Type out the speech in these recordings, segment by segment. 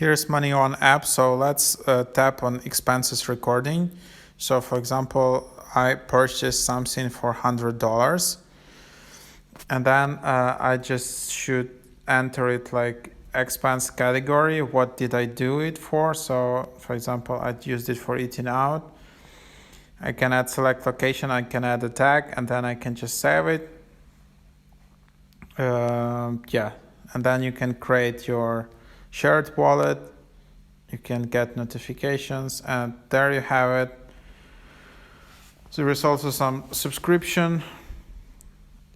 Here's MoneOn app. So let's tap on expenses recording. So for example, I purchased something for $100, and then I just should enter it like expense category. What did I do it for? So for example, I used it for eating out. I can add select location, I can add a tag, and then I can just save it. Yeah, and then you can create your shared wallet. You can get notifications, and there you have it. There is also some subscription,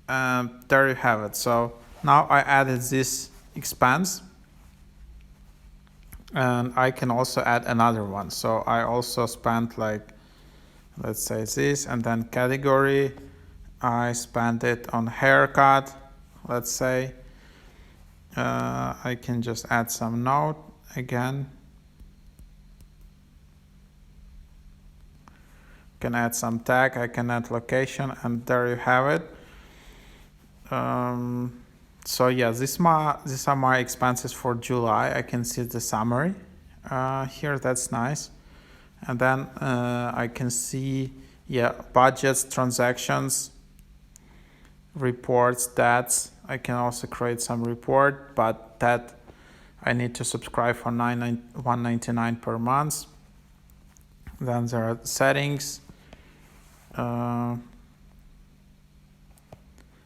and there you have it. So now I added this expense, and I can also add another one. So I also spent like, let's say this, and then category, I spent it on haircut, let's say. I can just add some note again. Can add some tag, I can add location, and there you have it. So yeah, these are my expenses for July. I can see the summary here. That's nice. And then I can see, yeah, budgets, transactions, reports, stats. I can also create some report, but that I need to subscribe for $1.99 per month. Then there are settings.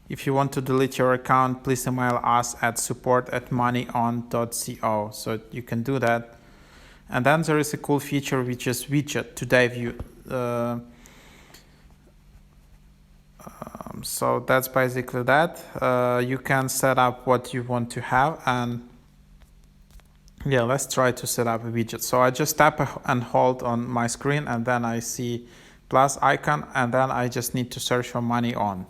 If you want to delete your account, please email us at support@moneon.co. So you can do that. And then there is a cool feature which is Widget, today view. So that's basically that. You can set up what you want to have, and yeah, let's try to set up a widget. So I just tap and hold on my screen, and then I see plus icon, and then I just need to search for MoneOn.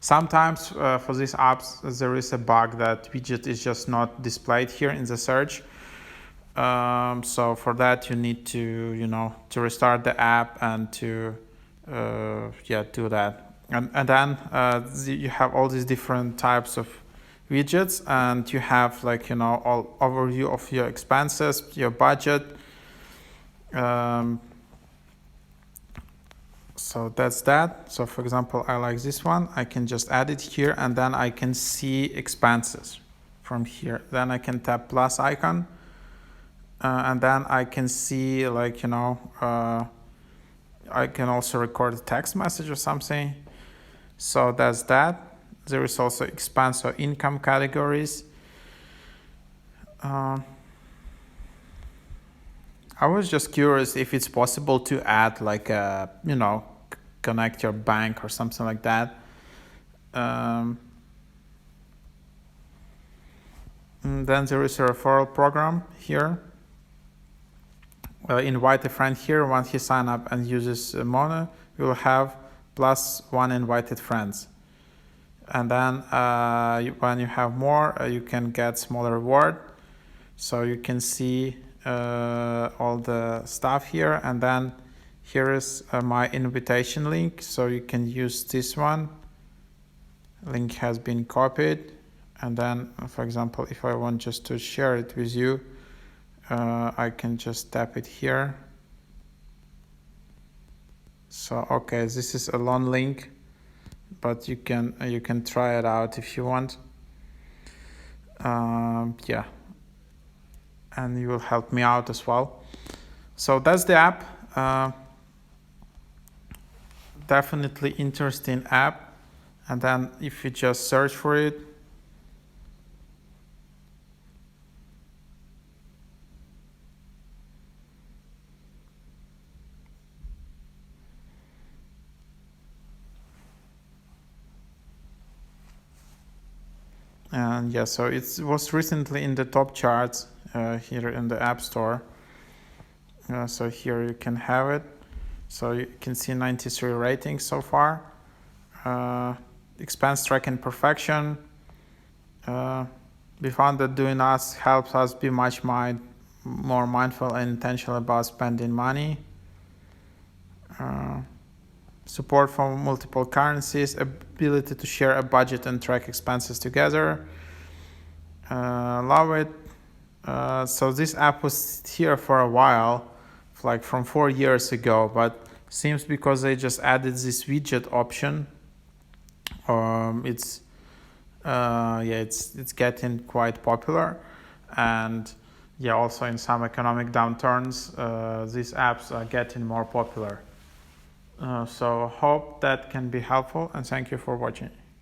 Sometimes for these apps there is a bug that widget is just not displayed here in the search. So for that you need to to restart the app and to do that. And then you have all these different types of widgets, and you have like all overview of your expenses, your budget. So that's that. So for example, I like this one. I can just add it here, and then I can see expenses from here. Then I can tap plus icon, and then I can see like I can also record a text message or something. So that's that. There is also expense or income categories. I was just curious if it's possible to add like a, connect your bank or something like that. And then there is a referral program here. Invite a friend here. Once he sign up and uses Mono, you will have +1 invited friends. And then when you have more, you can get smaller reward. So you can see all the stuff here, and then here is my invitation link, so you can use this one. Link has been copied, and then for example, if I want just to share it with you, I can just tap it here. So okay, this is a long link, but you can try it out if you want. Yeah, and you will help me out as well. So that's the app. Definitely interesting app. And then if you just search for it, and yeah, so it was recently in the top charts here in the App Store. So here you can have it. So you can see 93 ratings so far. Expense tracking perfection. We found that doing us helps us be much more mindful and intentional about spending money. Support for multiple currencies, ability to share a budget and track expenses together. Love it. So this app was here for a while, like from 4 years ago, but seems because they just added this widget option, it's getting quite popular. And yeah, also in some economic downturns, these apps are getting more popular. So hope that can be helpful, and thank you for watching.